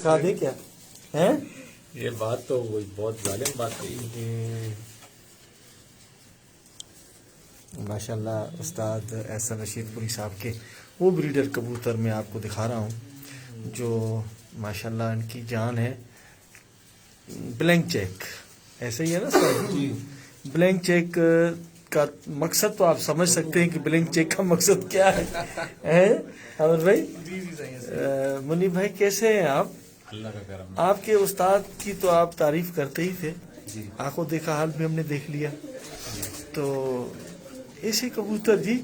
खा दे क्या है? ये बात तो वही बहुत जालिम बात है। माशाल्लाह उस्ताद एहसन रशीद पुरी साहब के वो ब्रीडर कबूतर मैं आपको दिखा रहा हूँ जो माशाल्लाह इनकी जान है। ब्लैंक चेक ऐसे ही है ना सर? ब्लैंक चेक का मकसद तो आप समझ सकते हैं कि ब्लैंक चेक का मकसद क्या है अमर भाई? मुनीब भाई कैसे हैं आप? अल्लाह का करम। आपके उस्ताद की तो आप तारीफ करते ही थे, आंखों देखा हाल भी हमने देख लिया। तो ऐसे कबूतर जी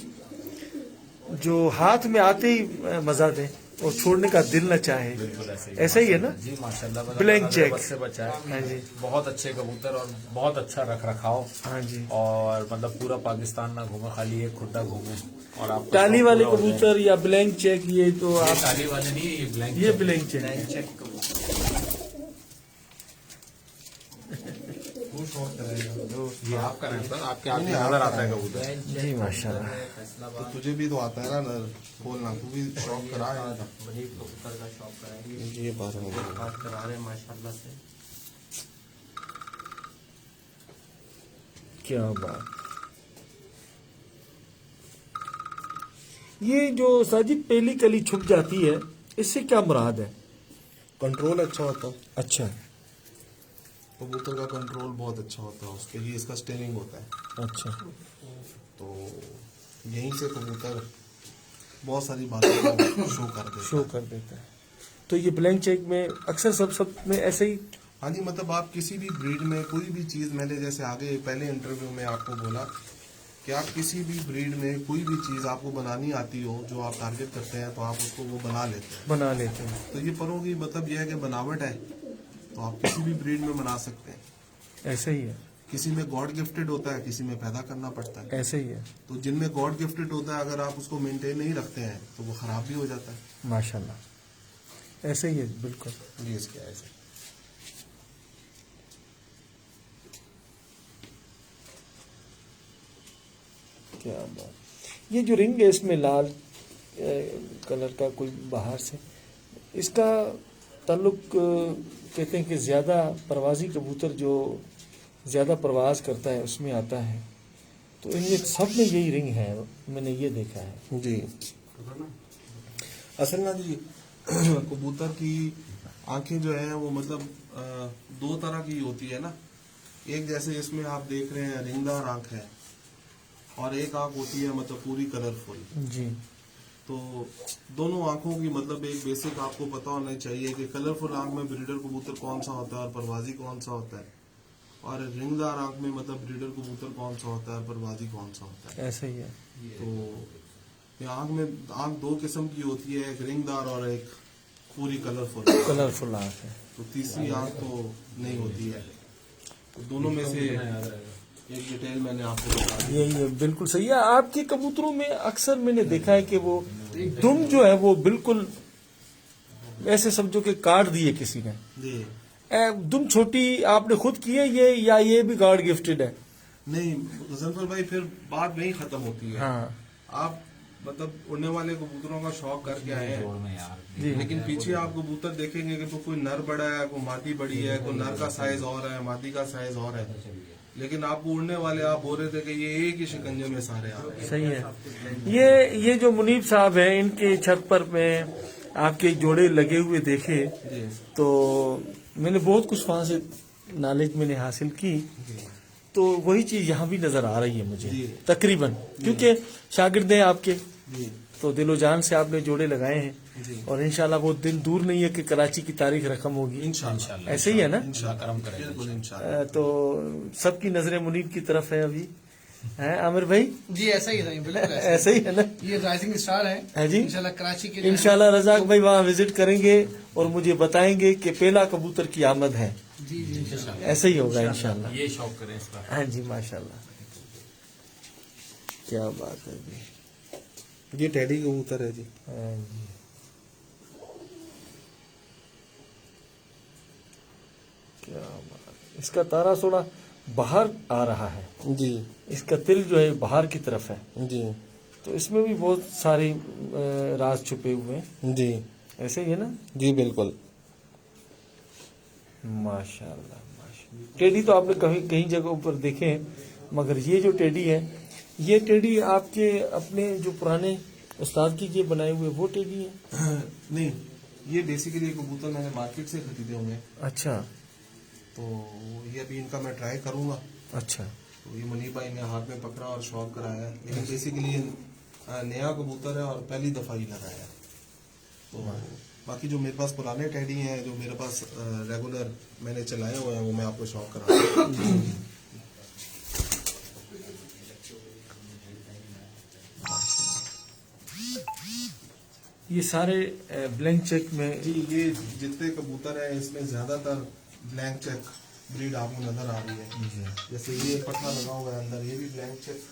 जो हाथ में आते ही मजा दे और छोड़ने का दिल न चाहे, ऐसा ही है ना जी माशाल्लाह। ब्लैंक चेक से बचा है। हाँ जी, बहुत अच्छे कबूतर और बहुत अच्छा रख रखाव। हाँ जी। और मतलब पूरा पाकिस्तान ना घूमे, खाली एक खुदा घूमे। और आप टाली वाले कबूतर या ब्लैंक चेक ये तो आप टाली वाले नहीं, ये ब्लैंक चेक है। ये आपका नहीं सर, आपके आगे नजर आता है कबूतर। जी माशाल्लाह। तो तुझे भी तो आता है ना बोलना, तू भी शौक करा है। कबूतर का शौक कराएंगे, ये बात है। बात करा रहे हैं माशाल्लाह से। क्या बात। ये जो साजिद पहली कली छुप जाती है, इससे क्या मुराद है? कंट्रोल अच्छा होता है, अच्छा कबूतर का कंट्रोल बहुत अच्छा होता है, उसके लिए इसका स्टेनिंग होता है। अच्छा। तो यहीं से कबूतर बहुत सारी बातें शो कर देता शो है। कर देता है। तो ये ब्लैंक चेक में अक्सर सब में ऐसे ही। हाँ जी, मतलब आप किसी भी ब्रीड में कोई भी चीज़, मैंने जैसे आगे पहले इंटरव्यू में आपको बोला कि आप किसी भी ब्रीड में कोई भी चीज़ आपको बनानी आती हो जो आप टारगेट करते हैं तो आप उसको वो बना लेते हैं। तो ये परों की मतलब यह है कि बनावट है, तो आप किसी भी ब्रीड में बना सकते हैं। ऐसे ही है, किसी में गॉड गिफ्टेड होता है, किसी में पैदा करना पड़ता है। ऐसे ही है। तो जिनमें गॉड गिफ्टेड होता है, अगर आप उसको मेंटेन नहीं रखते हैं तो वो खराब भी हो जाता है। माशाल्लाह ऐसे ही है बिल्कुल। जी इसके ऐसे क्या बात। ये जो रिंग है इसमें लाल कलर का कोई बाहर से, इसका ताल्लुक कहते हैं कि ज़्यादा परवाजी कबूतर जो ज़्यादा परवाज करता है उसमें आता है। तो इनमें सब में यही रिंग है, मैंने ये देखा है। जी असल ना जी कबूतर की आंखें जो है वो मतलब दो तरह की होती है ना। एक जैसे इसमें आप देख रहे हैं रिंगदार आंख है, और एक आंख होती है मतलब पूरी कलरफुल। जी। तो दोनों आंखों की मतलब एक बेसिक आपको पता होना चाहिए कि कलरफुल आंख में ब्रीडर कबूतर कौन सा होता है और परवाजी कौन सा होता है, और रिंगदार आंख में मतलब ब्रीडर कबूतर कौन सा होता है और परवाजी कौन सा होता है। ऐसे ही है। तो ये आंख दो किस्म की होती है, एक रिंगदार और एक पूरी कलरफुल आंख है। तो तीसरी आंख तो नहीं होती है। तो दोनों में से एक डिटेल मैंने आपको बता दी। यही है, बिल्कुल सही है। आपके कबूतरों में अक्सर मैंने देखा है कि वो दुम जो है वो बिल्कुल ऐसे समझो कि काट दिए किसी ने। जी दुम छोटी आपने खुद की है ये, या ये भी गॉड गिफ्टेड है? नहीं गजनफर भाई, फिर बात वही खत्म होती है। हाँ आप मतलब उड़ने वाले कबूतरों का शौक करके आए हैं, जी। लेकिन पीछे आप कबूतर देखेंगे कि तो कोई नर बड़ा है, कोई मादी बड़ी है, कोई नर का साइज और है, मादी का साइज और है, लेकिन आपको उड़ने वाले आप बोल रहे थे कि ये एक ही शिकंजे में सारे आ रहे हैं। सही है। ये जो मुनीब साहब हैं, इनके छत पर में आपके जोड़े लगे हुए देखे जी तो मैंने बहुत कुछ वहां से नॉलेज मैंने हासिल की। तो वही चीज यहाँ भी नजर आ रही है मुझे जी। तकरीबन, क्योंकि शागिर्द हैं आपके, जी तो दिलो जान से आपने जोड़े लगाए हैं। जी और इंशाल्लाह वो दिन दूर नहीं है कि कराची की तारीख रकम होगी। इंशाल्लाह ऐसे ही है ना? बिल्कुल इंशाल्लाह। तो सबकी नजरें मुनीब की तरफ है अभी, है आमिर भाई? जी ऐसा ही है, बिल्कुल ऐसे ही है ना? ये राइजिंग स्टार है जी। इंशाल्लाह कराची के इंशाल्लाह रजाक भाई वहाँ विजिट करेंगे और मुझे बताएंगे कि पहला कबूतर की आमद है। जी जी ऐसे ही होगा इंशाल्लाह। ये शौक करें इसका। हाँ जी माशाल्लाह, क्या बात है जी। ये टेडी कबूतर है जी। हाँ जी। क्या बात। इसका तारा थोड़ा बाहर आ रहा है जी इसका तिल जो है बाहर की तरफ है, जी तो इसमें भी बहुत सारे राज छुपे हुए हैं। जी ऐसे ही है ना? जी बिल्कुल। माशाल्लाह माशाल्लाह। टेडी तो आपने कहीं कहीं जगहों पर देखे हैं, मगर ये जो टेडी है, ये टेडी आपके अपने जो पुराने उस्ताद की ये बनाए हुए वो टेडी है? नहीं, ये बेसिकली कबूतर मैंने मार्केट से खरीदे हुए हैं, अच्छा तो ये अभी इनका मैं ट्राई करूंगा। अच्छा। तो ये मुनीब भाई ने हाथ में पकड़ा और शौक कराया है, लेकिन बेसिकली ये नया कबूतर है और पहली दफा ही लगाया है। तो बाकी जो मेरे पास पुराने टेडी हैं, जो मेरे पास रेगुलर मैंने चलाए हुए हैं, वो मैं आपको शौक करा दूं। ये सारे ब्लैंक चेक में? जी, ये जितने कबूतर हैं इसमें ज्यादातर ब्लैंक चेक ब्रीड आपको नजर आ रही है। जैसे ये पट्टा लगा हुआ है अंदर, ये भी ब्लैंक चेक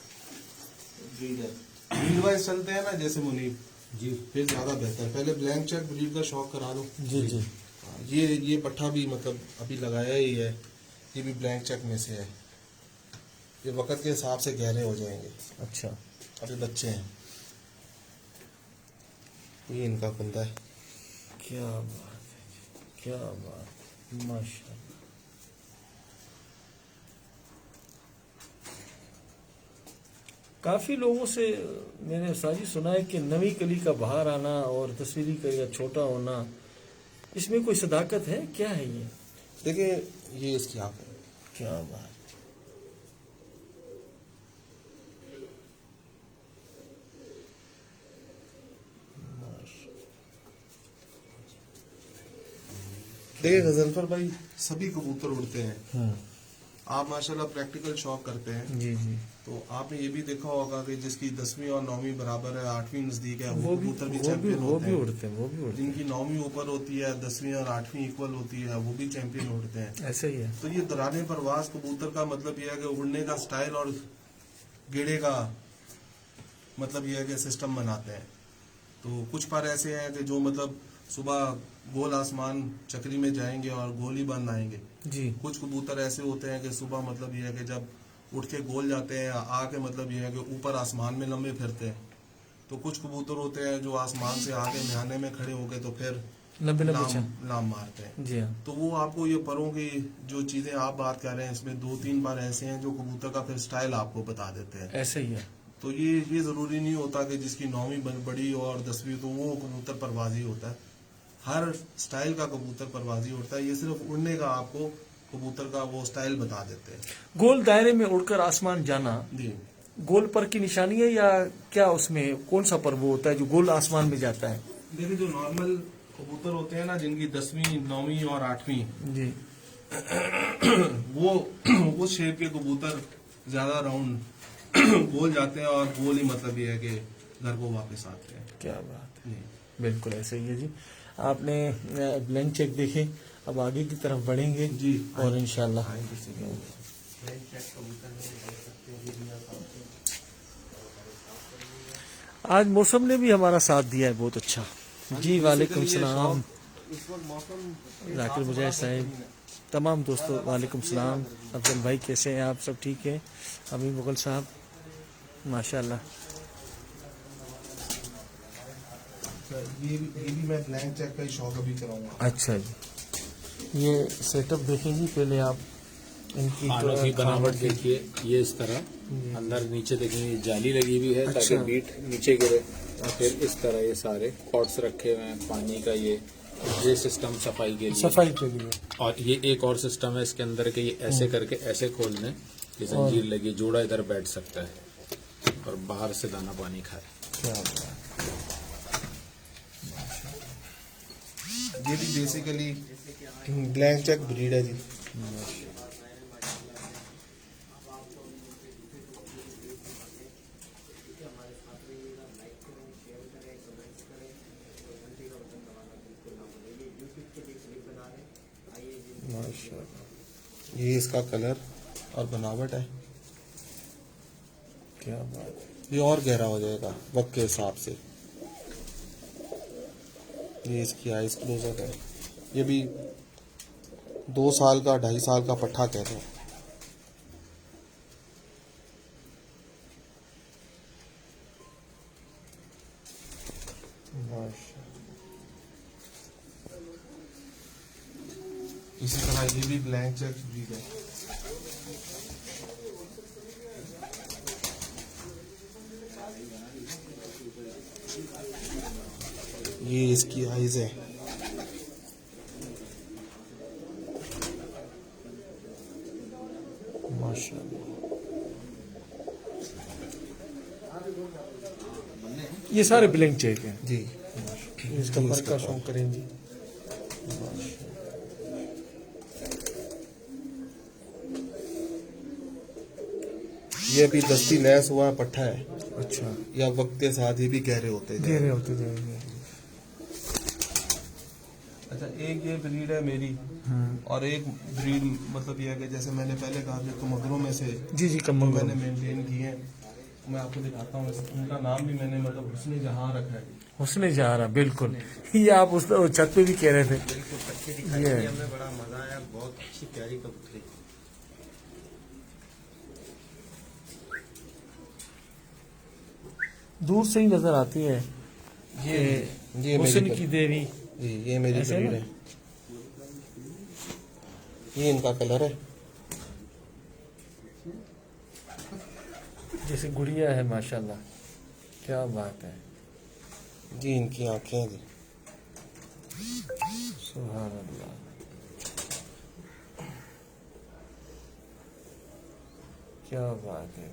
ब्रीड है। ब्रीड वाइज चलते हैं ना जैसे मुनीब जी, फिर ज्यादा बेहतर। पहले ब्लैंक चेक ब्रीड का शौक करा दो। जी जी। ये पट्टा भी मतलब अभी लगाया ही है, ये भी ब्लैंक चेक में से है। ये वक्त के हिसाब से गहरे हो जाएंगे। अच्छा। अभी बच्चे हैं। ये इनका कुंदा है। क्या बात है, क्या बात, माशाल्लाह। काफी लोगों से मैंने साजी सुना है कि नवी कली का बाहर आना और तस्वीरी कली का छोटा होना, इसमें कोई सदाकत है? क्या है ये? देखिए, ये इसकी आँख है। क्या बात। देखिए गजनफर भाई, सभी कबूतर उड़ते हैं। आप माशाल्लाह प्रैक्टिकल शौक करते हैं, जी जी। तो आपने ये भी देखा होगा कि जिसकी 10वीं और 9वीं बराबर है, 8वीं नजदीक है, वो कबूतर भी चैंपियन वो होते भी हैं। उड़ते हैं, वो भी उड़ते हैं। जिनकी 9वीं ऊपर होती है, 10वीं और 8वीं इक्वल होती है, वो भी चैंपियन उड़ते हैं। ऐसा ही है। तो ये दौरान परवाज कबूतर का मतलब यह है कि उड़ने का स्टाइल और गेड़े का मतलब यह है कि सिस्टम बनाते हैं। तो कुछ पर ऐसे हैं कि जो मतलब सुबह गोल आसमान चक्री में जाएंगे और गोल ही बंद आएंगे। जी। कुछ कबूतर ऐसे होते हैं कि सुबह मतलब यह है कि जब उठ के गोल जाते हैं, आके मतलब यह है कि ऊपर आसमान में लंबे फिरते हैं। तो कुछ कबूतर होते हैं जो आसमान से आके म्याने में खड़े होके तो फिर लंबे लंबे लाम मारते हैं। जी हाँ। तो वो आपको ये परों की जो चीजें आप बात कर रहे हैं, इसमें 2-3 बार ऐसे हैं जो कबूतर का फिर स्टाइल आपको बता देते हैं। ऐसा ही है। तो ये जरूरी नहीं होता कि जिसकी 9वीं बड़ी और 10वीं तो वो कबूतर परवाजी होता है। हर स्टाइल का कबूतर परवाजी होता है। ये सिर्फ उड़ने का आपको कबूतर का वो स्टाइल बता देते हैं। गोल दायरे में उड़कर आसमान जाना, जी, गोल पर की निशानी है या क्या? उसमें कौन सा पर्व होता है जो गोल आसमान में जाता है? देखिए जो नॉर्मल कबूतर होते हैं ना, जिनकी 10वीं 9वीं और 8वीं, जी। वो शेप के कबूतर ज्यादा राउंड गोल जाते हैं और गोल ही मतलब ये है कि घर को वापस आते हैं। क्या बात है, जी बिल्कुल ऐसे ही है जी। आपने ब्लैंक चेक देखे, अब आगे की तरफ बढ़ेंगे जी, और इंशाल्लाह। आज मौसम ने भी हमारा साथ दिया है बहुत अच्छा जी। वालेकुम सलाम इस वक्त मौसम जाकिर मुजाहिद साहब, तमाम दोस्तों वालेकुम सलाम। अफजल भाई कैसे हैं आप? सब ठीक है? अभी मुगल साहब माशाल्लाह। ये भी मैं ब्लैंक चेक का ही शौक अभी कराऊंगा। अच्छा जी, ये सेटअप देखेंगे पहले आप इनकी खानों की बनावट देखिए, ये इस तरह अंदर नीचे देखेंगे जाली लगी हुई है ताकि अच्छा। बीट नीचे गिरे। फिर इस तरह ये सारे पॉट्स रखे हुए हैं पानी का, ये सिस्टम सफाई के लिए। सफाई के लिए। और ये एक और सिस्टम है इसके अंदर के, ये ऐसे करके ऐसे खोल दें, ये जंजीर लगी, जोड़ा इधर बैठ सकता है और बाहर से दाना पानी खाए। क्या बात है। ये भी बेसिकली ब्लैंक चेक ब्रीड है जी। माशाल्लाह, ये इसका कलर और बनावट है। क्या बात है। ये और गहरा हो जाएगा वक्त के हिसाब से। ये इसकी आइस क्लोजर है। ये भी 2 साल का 2.5 साल का पट्ठा कहते हैं। माशाल्लाह। इसी तरह ये भी ब्लैंक चेक ब्रीड है। ये इसकी आइज है। माशाल्लाह, ये सारे ब्लैंक चेक हैं जी। इसका पर का शौक करें जी। ये भी दस्ती नैस हुआ पट्ठा है, अच्छा, या वक्त के साथ ये भी गहरे होते जाएंगे। गहरे होते जाएंगे। अच्छा, एक ये ब्रीड है मेरी, और एक ब्रीड मतलब ये है कि जैसे मैंने पहले कहा था कमगरों में से जी जी, जो कम मैंने मेंटेन किए हैं, मैं आपको दिखाता हूँ। उनका नाम भी मैंने मतलब हुस्न जहां रखा है। हुस्ने जहारा, बिल्कुल। ये आप उस छत पे भी कह रहे थे। बिल्कुल पक्षी दिखाई ये दी, हमें बड़ा मजा आया, बहुत अच्छी प्यारी कबूतरी। दूर से ही नजर आती है ये हुस्न मेरी की देवी। जी, ये मेरी ऐसे ब्रीड ना? है। ये इनका कलर है। जैसे गुड़िया है, माशाल्लाह, क्या बात है। जी, इनकी आंखें हैं जी। सुभान अल्लाह, क्या बात है,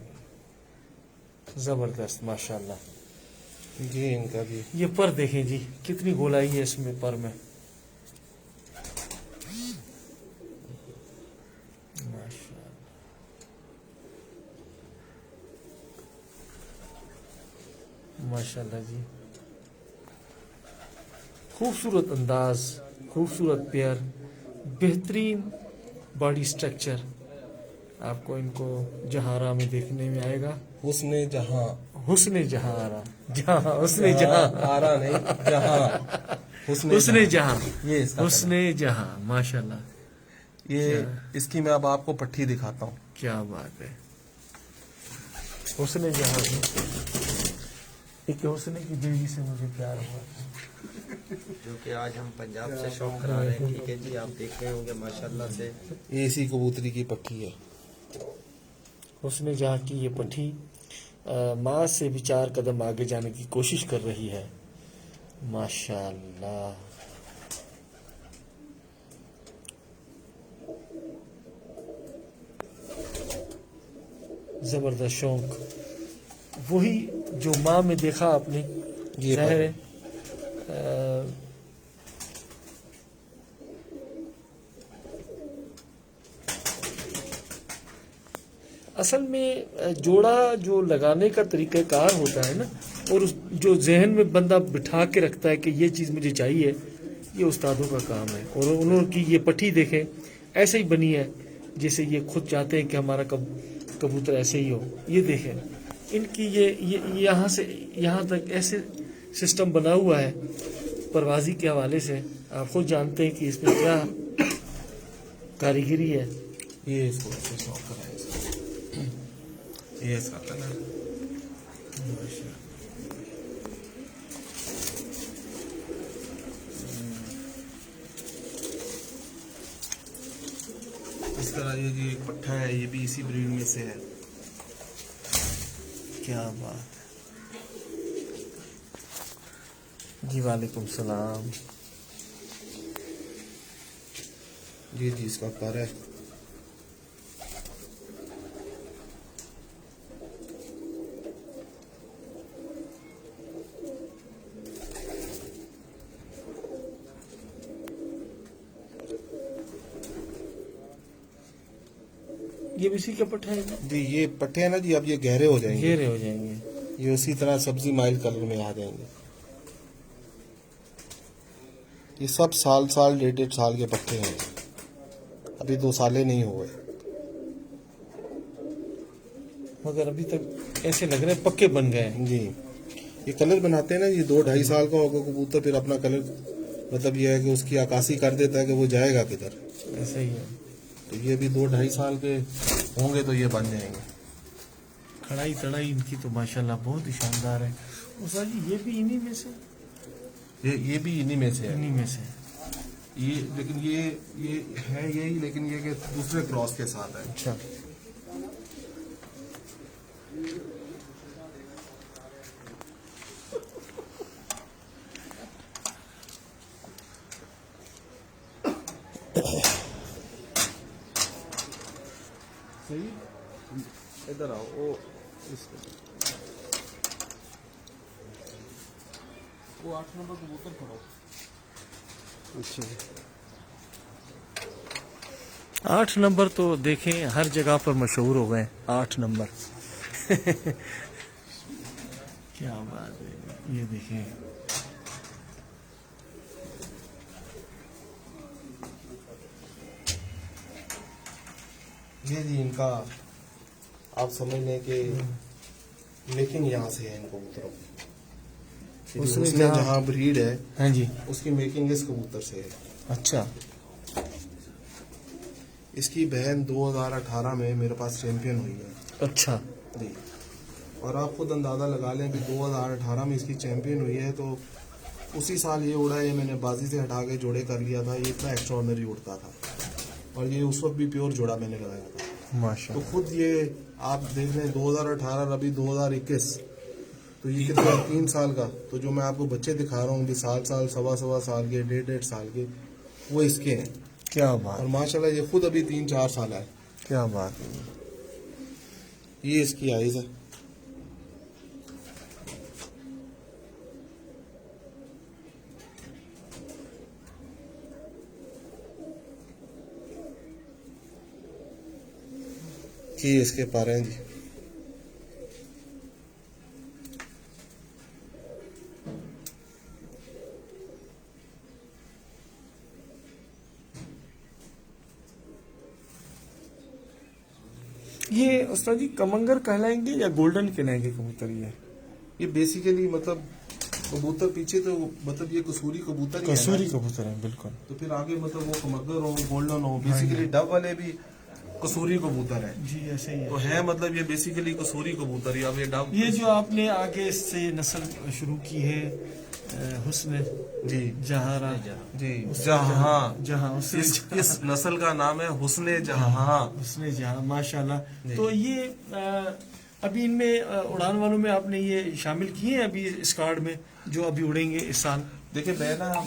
जबरदस्त, माशाल्लाह। जी, इनका भी। ये पर देखें जी, कितनी गोलाई है इसमें पर में, माशाल्लाह, माशाल्लाह जी। खूबसूरत अंदाज, खूबसूरत पेयर, बेहतरीन बॉडी स्ट्रक्चर आपको इनको जहारा में देखने में आएगा। हुस्न जहां, हुस्ने जहारा, जहां हुस्ने जहां, आरा नहीं, जहां हुस्ने जहां, ये इसका हुस्ने जहां, माशाल्लाह, कलर। ये इसकी मैं अब आपको पट्टी दिखाता हूँ। क्या बात है। हुस्ने जहां में एक हुस्ने की देवी से मुझे प्यार हुआ। जो कि आज हम पंजाब से शौक करा रहे हैं। ठीक है जी, आप देख रहे होंगे माशाल्लाह से। ये इसी कबूतरी की पट्टी है। हुस्ने जहां की ये पट्टी माँ से भी 4 कदम आगे जाने की कोशिश कर रही है, माशाल्लाह। जबरदस्त शौक, वही जो माँ में देखा आपने, ये जाहिर है असल में जोड़ा जो लगाने का तरीक़ाकार होता है ना, और उस जो जहन में बंदा बिठा के रखता है कि ये चीज़ मुझे चाहिए, ये उस्तादों का काम है। और उन्होंने की ये पट्टी देखें, ऐसे ही बनी है जैसे ये खुद चाहते हैं कि हमारा कबूतर ऐसे ही हो। ये देखें इनकी ये यहाँ से यहाँ तक ऐसे सिस्टम बना हुआ है परवाजी के हवाले से। आप खुद जानते हैं कि इसमें क्या कारीगरी है। ये इसको ऐसे शौक करा है। ये इसका कलर। इस तरह ये जी एक पट्ठा है, ये भी इसी ब्रीड में से है। क्या बात है जी, वालेकुम सलाम। जी जी, इसका पर है। ये भी इसी का पट्टा है ना? जी, ये पट्टे हैं ना जी, अब ये गहरे हो जाएंगे। घेरे हो जाएंगे। ये उसी तरह सब्जी माइल कलर में आ जाएंगे। ये सब साल 1.5 साल के पट्टे हैं, अभी 2 साले नहीं हुए। मगर अभी तक ऐसे लग रहे हैं पक्के बन गए हैं। जी, ये कलर बनाते हैं ना, ये 2-2.5 साल का होगा कबूतर, फिर अपना कलर मतलब ये है कि उसकी आकाशी कर देता है कि वो जाएगा किधर। ऐसे ही है। तो ये भी 2-2.5 साल के होंगे तो ये बन जाएंगे। कढ़ाई तढ़ाई इनकी तो माशाल्लाह बहुत ही शानदार है। उषा जी, ये भी इन्हीं में से? ये भी इन्हीं में से है। इन्हीं में से। ये लेकिन ये है यही, लेकिन ये कि दूसरे क्रॉस के साथ है। अच्छा, सही, इधर आओ। वो वो 8 नंबर कबूतर खड़ा। अच्छा। 8 नंबर तो देखें हर जगह पर मशहूर हो गए, 8 नंबर। क्या बात है, ये देखें। ये जी इनका आप समझ लें कि मेकिंग यहाँ से है इन कबूतरों की। उसमें उसमें जहाँ- जहाँ ब्रीड है हाँ जी। उसकी मेकिंग इस कबूतर से है। अच्छा, इसकी बहन 2018 में मेरे पास चैंपियन हुई है अच्छा। जी। और आप खुद अंदाज़ा लगा लें कि 2018 में इसकी चैंपियन हुई है, तो उसी साल ये उड़ा, ये मैंने बाजी से हटा के जोड़े कर लिया था। ये इतना एक्स्ट्रॉर्डनरी उड़ता था और ये उस वक्त भी प्योर जोड़ा मैंने लगाया था। तो माशाल्लाह। खुद ये आप देख लें 2018 अभी 2021, तो ये कितना 3 साल का। तो जो मैं आपको बच्चे दिखा रहा हूँ भी साल सवा साल के, 1.5 साल के, वो इसके हैं। क्या और बात, माशाल्लाह ये खुद अभी 3-4 साल है। क्या बात है। ये इसकी आइज है। ये इसके पारे हैं जी। ये उस्ताद जी कमंगर कहलाएंगे या गोल्डन कहलाएंगे कबूतर? ये बेसिकली मतलब कबूतर पीछे तो मतलब ये कसूरी कबूतर ही है ना। कसूरी कबूतर है, बिल्कुल। तो फिर आगे मतलब वो कमगर हो, गोल्डन हो। बेसिकली डब वाले भी कसूरी कबूतर है। जी, ऐसे ही तो है मतलब ये बेसिकली कसूरी कबूतर ही। अब ये डब ये जो आपने आगे से नस्ल शुरू की है, हुस्न जी जहारा, जी जहाँ जहाँ हुस्न इस नस्ल का नाम है हुस्ने जहाँ। हुस्न जहाँ, माशाल्लाह। तो ये अभी इनमें उड़ान वालों में आपने ये शामिल किए हैं अभी इस कार्ड में जो अभी उड़ेंगे इस साल? देखिए मैं ना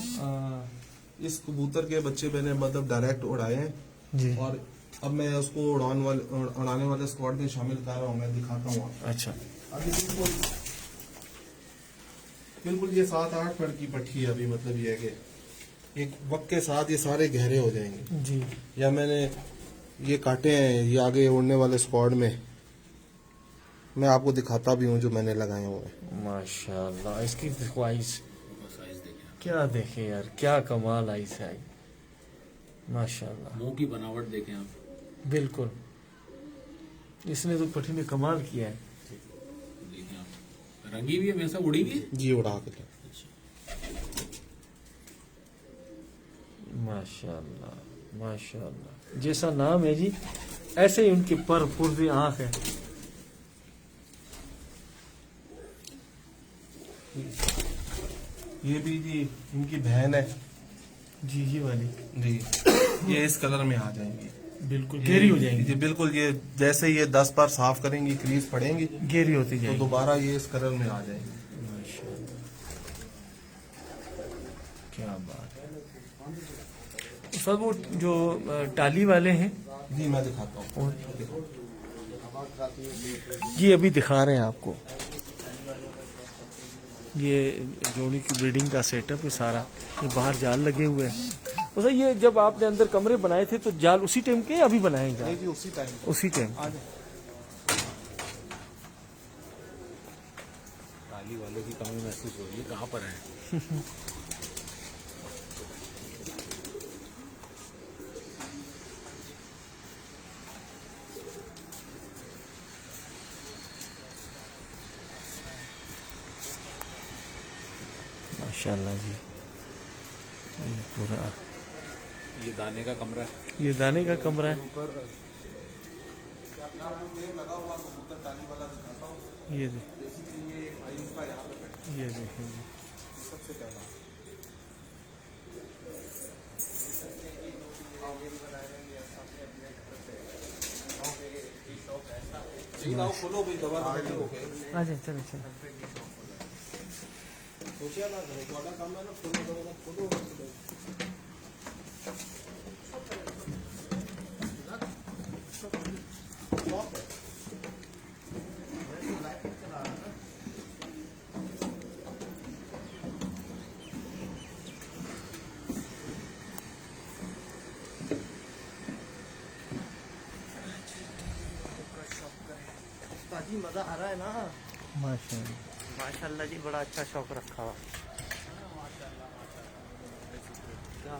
इस कबूतर के बच्चे मैंने मतलब डायरेक्ट उड़ाए हैं जी। और अब मैं उसको उड़ाने वाले स्क्वाड में शामिल कर रहा हूँ। मैं दिखाता हूँ आपको। अच्छा, अभी बिल्कुल ये 7-8 फीट की पट्टी है। अभी मतलब ये है कि एक वक्त के साथ ये सारे गहरे हो जाएंगे। जी। या मैंने ये काटे हैं ये आगे उड़ने वाले स्क्वाड में, मैं आपको दिखाता भी हूँ जो मैंने लगाए हुए हैं। माशाल्लाह, इसकी देखो आइस, क्या देखे यार, क्या कमाल आइस है। माशाल्लाह, मुंह की बनावट देखें आप, बिल्कुल। इसने तो पट्टी में कमाल किया है। देखें आप, रंगी भी है वैसा, उड़ी भी है। जी उड़ा के माशाल्लाह, माशाल्लाह। जैसा नाम है जी ऐसे ही उनके पर पुर्जे आंख है। ये भी जी इनकी बहन है जी, ये वाली जी। ये इस कलर में आ जाएंगी, बिल्कुल गहरी हो जाएंगी। जी बिल्कुल। ये जैसे ये 10 बार साफ करेंगी, क्रीज पड़ेंगी, गहरी होती तो जाएगी। दोबारा ये इस कलर में आ जाएंगी। माशाल्लाह, क्या बात है। सब वो जो टाली वाले हैं जी मैं दिखाता हूँ। ये अभी दिखा रहे हैं आपको, ये जोड़ी की ब्रीडिंग का सेटअप है सारा। ये बाहर जाल लगे हुए हैं। तो ये जब आपने अंदर कमरे बनाए थे तो जाल उसी टाइम के अभी बनाए जाल? जी उसी टाइम उसी टाइम। ताली वाले की कमी महसूस हो रही है, कहाँ पर है? माशाल्लाह जी, ये पूरा ये दाने का कमरा है। ये दाने का कमरा है। ये देखें जी। खोलो भाई दबा के अच्छा चलो चलो सोचिए ना थोड़ा काम है ना खोलो जी मजा आ रहा है ना माशाल्लाह माशाल्लाह जी बड़ा अच्छा शौक रखा हुआ क्या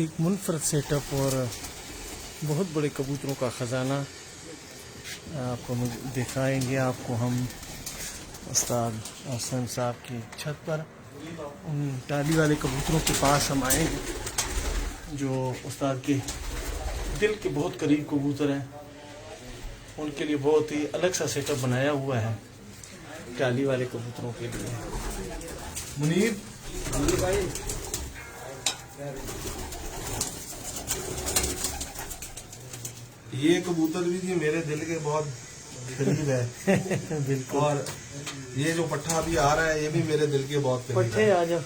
एक मुनफरद सेटअप और बहुत बड़े कबूतरों का ख़जाना आपको दिखाएंगे आपको हम उस्ताद हसन साहब की छत पर उन टाली वाले कबूतरों के पास हम आएंगे जो उस्ताद के दिल के बहुत करीब कबूतर हैं। उनके लिए बहुत ही अलग सा सेटअप बनाया हुआ है टाली वाले कबूतरों के लिए। मुनीर भाई ये कबूतर भी जी मेरे दिल के बहुत करीब है बिल्कुल। और ये जो पट्ठा अभी आ रहा है ये भी मेरे दिल के बहुत करीब पट्ठे है। आ जाओ,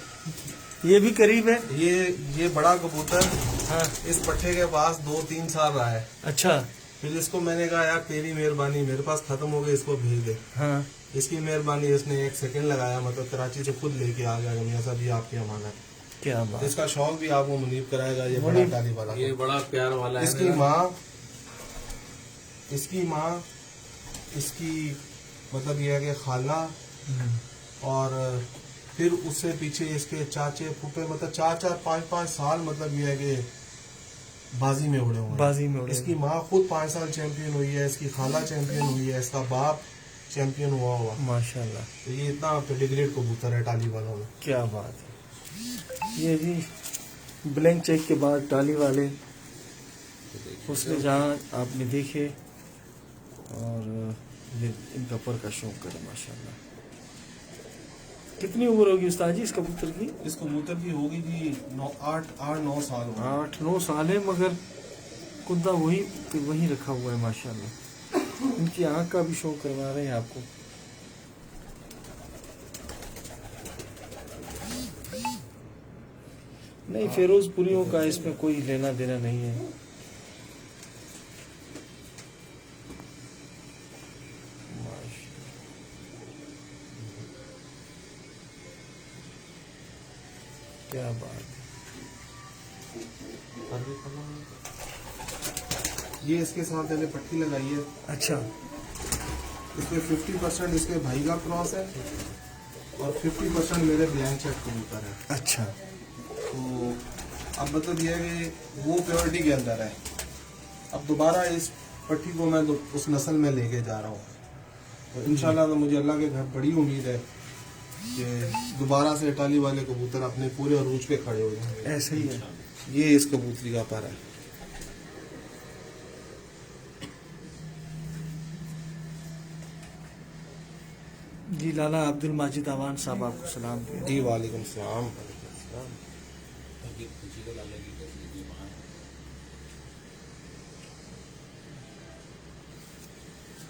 ये भी करीब है। ये बड़ा कबूतर हाँ इस पट्ठे के पास 2-3 साल रहा है। अच्छा फिर इसको मैंने कहा यार तेरी मेहरबानी मेरे पास खत्म हो गई इसको भेज दे। हाँ इसकी मेहरबानी इसने 1 सेकंड लगाया मतलब कराची से खुद लेके आ गया मियां साहब ये आपकी अमानत। क्या बात। इसका शौक भी आपको मुनीब कराएगा ये बड़ा टाली वाला। ये बड़ा प्यार वाला है इसकी माँ इसकी मतलब ये है कि खाला और फिर उससे पीछे इसके चाचे फूफे मतलब 4-5 साल मतलब ये है कि बाजी में उड़े हुए हैं। बाजी में उड़े इसकी माँ खुद 5 साल चैंपियन हुई है, इसकी खाला चैंपियन हुई है, इसका बाप चैंपियन हुआ माशाल्लाह। तो ये इतना पेडिग्रेड कबूतर है टाली वालों में। क्या बात है। ये जी ब्लैंक चेक के बाद टाली वाले उसने जहाँ आपने देखे और ये इनका पर का शौक करे माशाल्लाह। कितनी उम्र होगी उस्ताद जी इस कबूतर की? इस कबूतर की होगी जी 8-9 साल होगी। 8-9 साल है मगर कुंदा वही रखा हुआ है माशाल्लाह। इनकी आँख का भी शौक करवा रहे हैं आपको। नहीं फिरोजपुरियों का इसमें कोई लेना देना नहीं है। क्या बात ये इसके साथ मैंने पट्टी लगाई है। अच्छा इसमें 50% इसके भाई का क्रॉस है और 50% मेरे ब्लैंक चेक कबूतर है। अच्छा तो अब मतलब ये है कि वो प्योरिटी के अंदर है। अब दोबारा इस पट्टी को मैं उस नस्ल में लेके जा रहा हूँ तो इंशाल्लाह तो मुझे अल्लाह के घर बड़ी उम्मीद है कि दोबारा से टाली वाले कबूतर अपने पूरे अरूज पे खड़े हो जाएंगे। ऐसे ही है। ये इस कबूतरी का पर है। जी लाला अब्दुल माजिद अवान साहब आपको सलाम दिए। जी वालेकुम सलाम।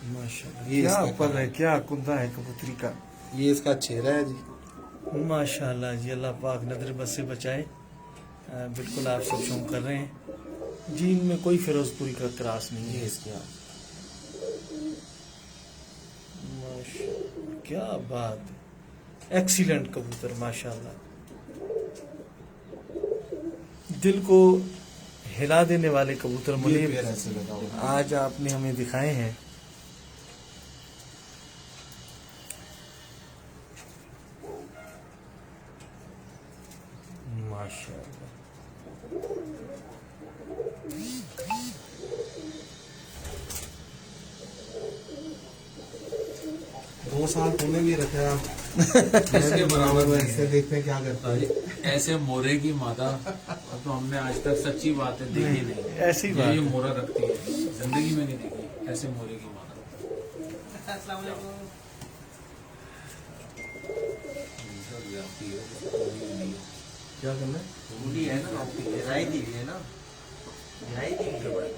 माशाल्लाह ये क्या इसका पर है, क्या कुंदा है कबूतरी का। ये इसका चेहरा है जी। माशाल्लाह जी अल्लाह पाक नजर बद से बचाए। बिल्कुल आप सब शौक कर रहे हैं जी। इनमें कोई फिरोजपुरी का क्रॉस नहीं ये है। इसकी आँख। माशाल्लाह क्या बात है। एक्सीलेंट कबूतर माशाल्लाह। दिल को हिला देने वाले कबूतर ये मुनीब पैर ऐसे लगा हुआ है। आज आपने हमें दिखाए हैं। माशाल्लाह 2 साल तूने भी रखा है। इसके बराबर में ऐसे देखते हैं क्या करता है। ऐसे मोरे की मादा तो हमने आज तक सच्ची बात है देखी नहीं। ऐसी बात ये है। मोरा रखती है जिंदगी में नहीं देखी ऐसे मोरे की मादा। अस्सलाम वालेकुम। क्या करना है? मूली है ना आपकी रिहाई दी हुई है ना, रिहाई दी हुई है बड़े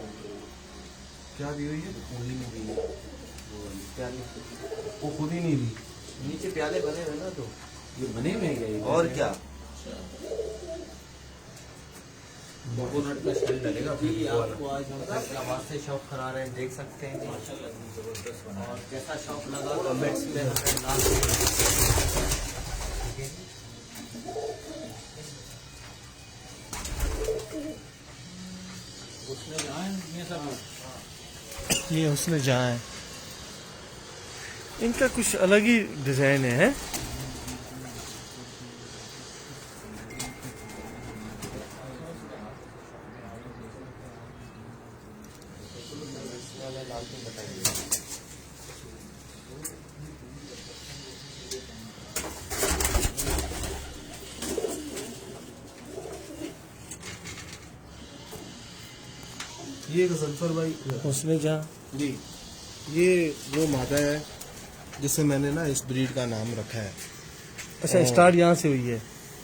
क्या दी हुई है? मूली में दी है प्याले, वो खुद ही नहीं दी। नीचे प्याले बने हुए ना तो ये बने हुए हैं क्या ये? और क्या कोकोनट का स्टाइल डलेगा जी। फिर वो वाला। आपको आज हम फैसलाबाद से शौक करा रहे हैं, देख सकते हैं जी। और कैसा शौक लगा कमेंट्स में हमें नाम ठीक है। उसमें जहाँ ये सब ये उसने जहाँ है, इनका कुछ अलग ही डिजाइन है। ये गजलफर भाई उसने जहाँ जी, ये वो मादा है जिसे मैंने ना इस ब्रीड का नाम रखा है। अच्छा, स्टार्ट यहाँ से हुई है।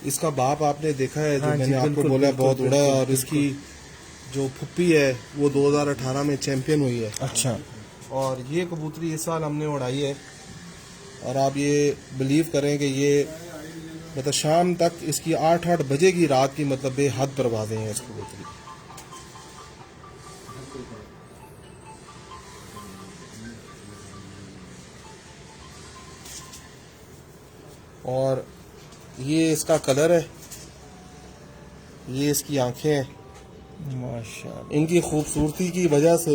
इसका बाप आपने देखा है, जो हाँ जी, मैंने आपको बिल्कुल, बोला बिल्कुल, बहुत उड़ा है, और बिल्कुल, इसकी जो फुप्पी है वो 2018 में चैंपियन हुई है। अच्छा, और ये कबूतरी इस साल हमने उड़ाई है, और आप ये बिलीव करें कि ये मतलब शाम तक इसकी 8-8 बजे की रात की मतलब बेहद परवाजें हैं इस कबूतरी। और ये इसका कलर है, ये इसकी आंखें हैं। माशाल्लाह। इनकी खूबसूरती की वजह से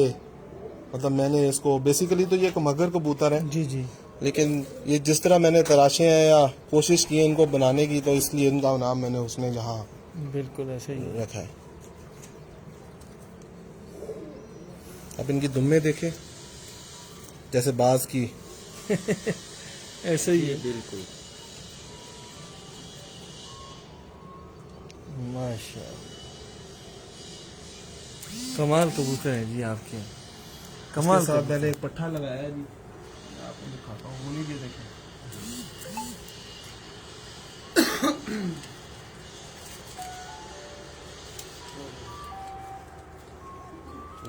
मतलब मैंने इसको, बेसिकली तो ये एक मगर कबूतर है, जी जी, लेकिन ये जिस तरह मैंने तराशे हैं या कोशिश की है इनको बनाने की, तो इसलिए इनका नाम मैंने उसने जहाँ बिल्कुल ऐसे ही है। रखा है। अब इनकी दुम्मे देखें जैसे बाज की, ऐसे ही है। बिल्कुल माशाल्लाह, कमाल कबूतर है जी आपके, कमाल इसके साथ कबूतर। मैंने एक पट्ठा लगाया है जी, आपको दिखाता हूँ, वो नहीं देखें।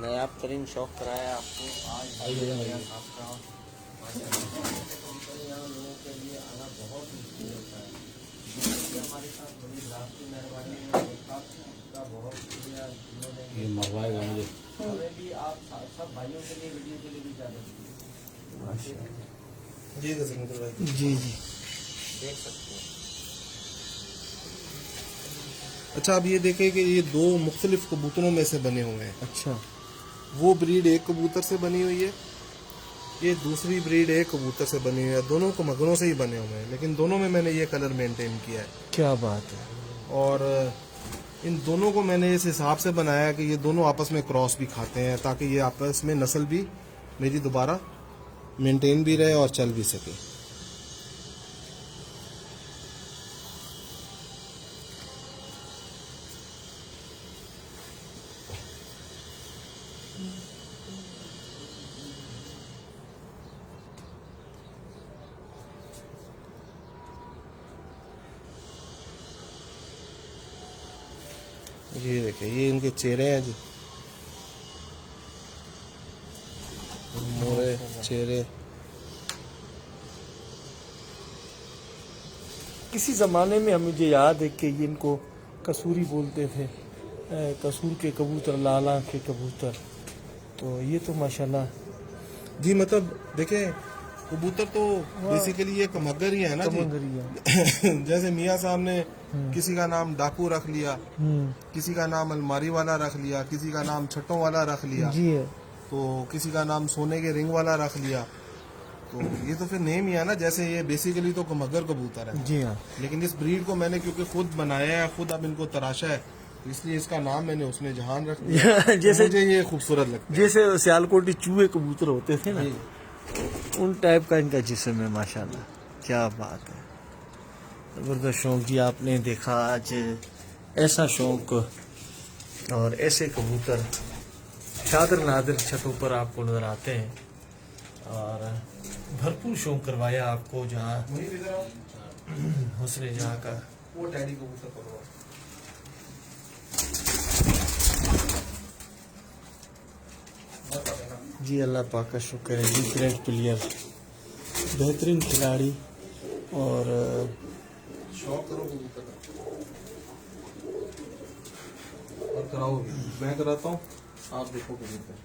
नया तरीन शौक कराया आपको आज आपका। यहाँ लोगों के लिए आना बहुत मुश्किल होता है, इसलिए हमारे साथ बड़ी रात की मेहरबानी है, का बहुत शुक्रिया जिन्होंने ये मरवाएगा मुझे। हमें भी आप सब भाइयों के लिए वीडियो के लिए भी इजाजत दीजिए। जी गजनफर भाई, जी जी, देख सकते हैं। अच्छा अब ये देखें कि ये दो मुख्तलिफ कबूतरों में से बने हुए हैं। अच्छा, वो ब्रीड एक कबूतर से बनी हुई है, ये दूसरी ब्रीड एक कबूतर से बनी हुई है, दोनों को मगरों से ही बने हुए हैं, लेकिन दोनों में मैंने ये कलर मेंटेन किया है। क्या बात है। और इन दोनों को मैंने इस हिसाब से बनाया कि ये दोनों आपस में क्रॉस भी खाते हैं, ताकि ये आपस में नस्ल भी मेरी दोबारा मेंटेन भी रहे और चल भी सके। ये देखिए, ये इनके चेहरे हैं जी, मोरे चेहरे। किसी ज़माने में हम, मुझे याद है कि ये इनको कसूरी बोलते थे, कसूर के कबूतर, लाल आँख के कबूतर। तो ये तो माशाल्लाह जी मतलब देखें, कबूतर तो बेसिकली एक मगर ही है ना जी। कमंगरिया। जैसे मियाँ साहब ने किसी का नाम डाकू रख लिया, किसी का नाम अलमारी वाला रख लिया, किसी का नाम छट्टों वाला रख लिया, जी है। तो किसी का नाम सोने के रिंग वाला रख लिया, तो ये तो फिर नेम ही है ना। जैसे ये बेसिकली तो मगर कबूतर है, जी हाँ, लेकिन इस ब्रीड को मैंने क्योंकि खुद बनाया है, खुद अब इनको तराशा है, तो इसलिए इसका नाम मैंने उसने जहान रख दिया। जैसे- मुझे ये खूबसूरत लगता है। जैसे सियालकोटी चूहे कबूतर होते थे ना, उन टाइप का इनका जिस्म है माशाल्लाह। क्या बात है, ज़बरदस्त शौक जी। आपने देखा आज ऐसा शौक और ऐसे कबूतर शादर नादर छतों पर आपको नज़र आते हैं, और भरपूर शौक करवाया आपको, जहाँ हुस्न जहाँ का। वो टैडी कबूतर पकड़ो। जी अल्लाह पाक का शुक्र है जी, ग्रेट प्लेयर, बेहतरीन खिलाड़ी। और शौक करो कबूतर का और कराओ भी। मैं कराता हूँ, आप देखो कबूतर।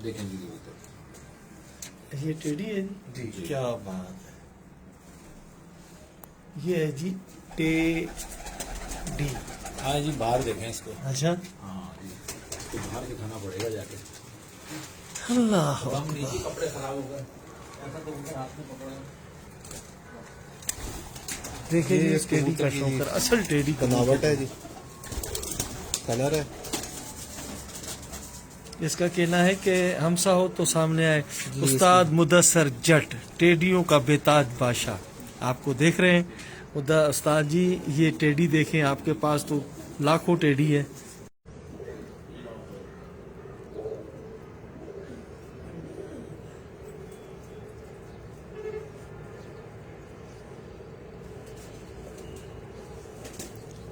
देखेंगे कबूतर। ये टेडी है जी, जी। क्या बात है। ये है जी टेडी। हाँ जी, बाहर देखें इसको। अच्छा, हाँ जी, तो बाहर दिखाना पड़ेगा जाके। अल्लाह हम नीचे कपड़े खराब हो गए। ऐसा कबूतर आपने पकड़ा है? देखिए ये जी, इस टेडी कबूतर का की शौकर, असल टेडी बनावट है जी, कलर है। इसका कहना है कि हमसा हो तो सामने आए। उस्ताद मुदस्सर जट, टेडियों का बेताज बादशाह, आपको देख रहे हैं। उस्ताद जी ये टेडी देखें, आपके पास तो लाखों टेडी है।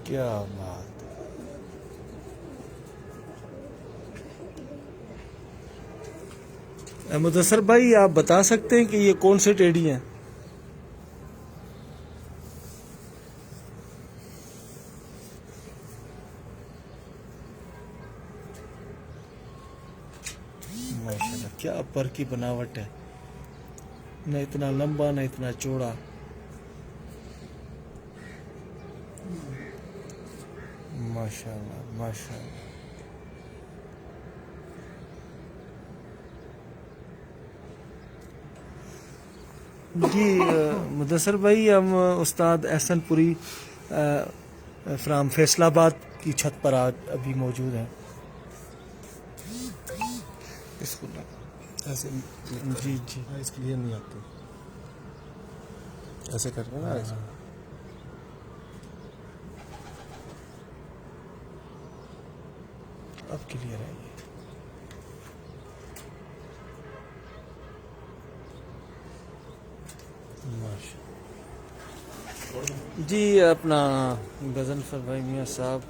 क्या बात। मुदस्सर भाई आप बता सकते हैं कि ये कौन से टेडी हैं? माशाल्लाह क्या पर की बनावट है, न इतना लंबा न इतना चौड़ा। माशाल्लाह माशाल्लाह। जी मुदस्सर भाई, हम उस्ताद एहसनपुरी फ्राम फैसलाबाद की छत पर आज अभी मौजूद हैं। इसको ना ऐसे जी जी, इसके लिए नहीं आती, ऐसे करके ना ऐसे। अब क्लियर है ये। माशाल्लाह। जी अपना गजनफर भाई मियाँ साहब,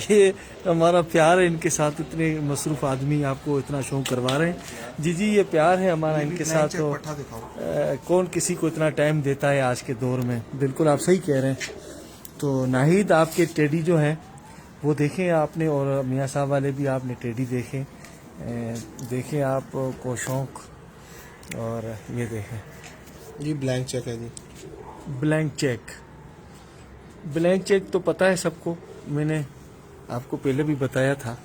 ये हमारा प्यार है इनके साथ, इतने मसरूफ आदमी आपको इतना शौक करवा रहे हैं। जी जी, ये प्यार है हमारा इनके साथ। तो पट्टा दिखाओ। कौन किसी को इतना टाइम देता है आज के दौर में। बिल्कुल आप सही कह रहे हैं। तो नाहिद आपके टेडी जो हैं वो देखें आपने, और मियाँ साहब वाले भी आपने टेडी देखें। देखें आपको शौक। और ये देखें ये ब्लैंक चेक है जी। Blank cheque. ब्लैंक चेक तो पता है सबको, मैंने आपको पहले भी बताया था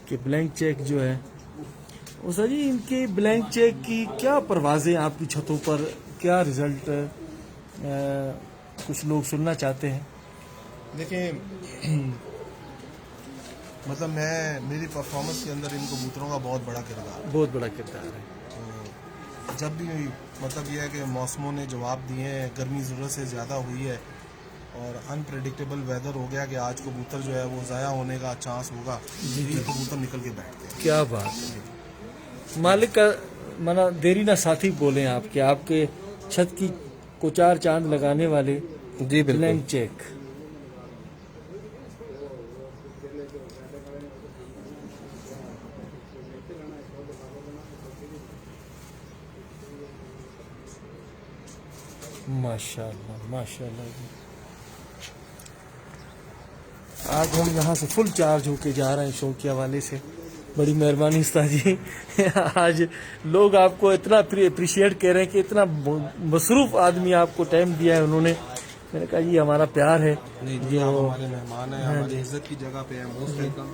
कि ब्लैंक चेक जो है उसा जी, इनके ब्लैंक चेक की क्या परवाज़ें आपकी छतों पर, क्या रिजल्ट कुछ लोग सुनना चाहते हैं। देखिए मतलब मेरी परफॉर्मेंस के अंदर इन कबूतरों का बहुत बड़ा किरदार है। बहुत बड़ा किरदार है। तो जब भी मतलब यह है कि मौसमों ने जवाब दिए हैं, गर्मी ज़रूरत से ज़्यादा हुई है और अनप्रेडिक्टेबल वेदर हो गया कि आज कबूतर जो है वो ज़ाया होने का चांस होगा, ये कबूतर निकल के बैठते हैं। क्या बात है। मालिक का मना देरी ना साथी बोले आपके, आपके छत की को चार चांद लगाने वाले जी ब्लैंक चेक। माशाल्लाह माशाल्लाह जी। आज हम यहाँ से फुल चार्ज होके जा रहे हैं शौकिया वाले से। बड़ी मेहरबानी उस्ताद जी। आज लोग आपको इतना अप्रिशिएट कर रहे हैं कि इतना मसरूफ आदमी आपको टाइम दिया है उन्होंने। मैंने कहा ये हमारा प्यार है। जी आप हमारे मेहमान हैं, हमारी इज्जत की जगह पे हैं। Most welcome.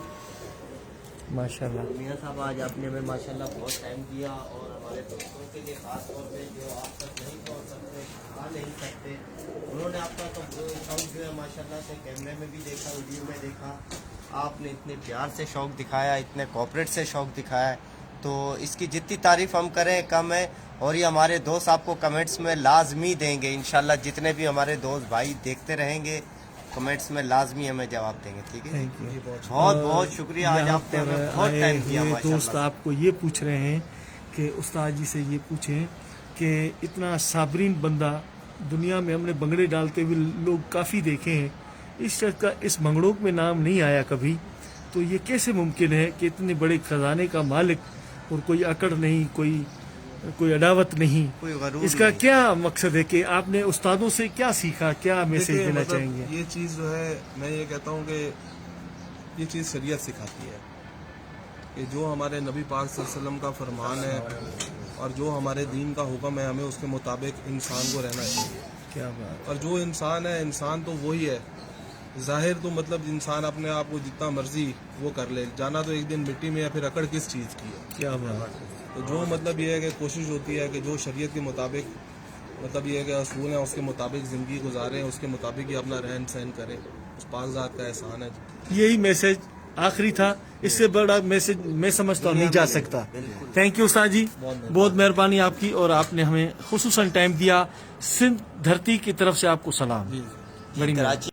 माशाल्लाह। मियाँ साहब आज आपने हमें माशाल्लाह बहुत टाइम दिया और हमारे दोस्तों के लिए खास तौर पे जो आप तक नहीं पहुँच सकते, आ नहीं सकते, उन्होंने आपका तो शौक जो है माशाल्लाह से कैमरे में भी देखा, वीडियो में देखा। आपने इतने प्यार से शौक दिखाया, इतने कॉपरेट से शौक दिखाया है, तो इसकी जितनी तारीफ़ हम करें कम है। और ये हमारे दोस्त आपको कमेंट्स में लाजमी देंगे इंशाल्लाह। जितने भी हमारे दोस्त भाई देखते रहेंगे तो कमेंट्स में लाजमी हमें जवाब देंगे, ठीक है। Thank you. बहुत बहुत शुक्रिया, आज यहाँ आपने पर हमें बहुत आए टाइम दिया हुए दोस्त माशाल्लाह। आपको ये पूछ रहे हैं कि उस्ताद जी से ये पूछें कि इतना साबरीन बंदा दुनिया में हमने भंगड़े डालते हुए लोग काफ़ी देखे हैं, इस शख्स का इस भंगड़ों में नाम नहीं आया कभी, तो ये कैसे मुमकिन है कि इतने बड़े खजाने का मालिक और कोई अकड़ नहीं, कोई अदावत नहीं, कोई गरूर इसका नहीं। क्या मकसद है कि आपने उस्तादों से क्या सीखा, क्या मैसेज देखिए, देना मतलब चाहेंगे? ये चीज़ जो है, मैं ये कहता हूँ कि ये चीज़ शरीयत सिखाती है कि जो हमारे नबी पाक सल्लल्लाहु अलैहि वसल्लम का फरमान है और जो हमारे दीन का हुक्म है, हमें उसके मुताबिक इंसान को रहना चाहिए। क्या बात, और जो इंसान है, इंसान तो वही है। जाहिर तो मतलब इंसान अपने आप को जितना मर्जी वो कर ले, जाना तो एक दिन मिट्टी में, या फिर अकड़ किस चीज़ की है। क्या बात, तो जो मतलब ये है कि कोशिश होती है कि जो शरीयत के मुताबिक मतलब ये है कि असूल हैं उसके मुताबिक ज़िंदगी गुजारें, उसके मुताबिक ही अपना रहन सहन करें, उस पाक ज़ात का एहसान है। यही मैसेज आखिरी था, इससे बड़ा मैसेज मैं समझता हूँ नहीं जा सकता। थैंक यू उस्ताद जी, बहुत मेहरबानी आपकी, और आपने हमें खुसूसन टाइम दिया। सिंध धरती की तरफ से आपको सलाम। बड़ी मेहरबानी। कराची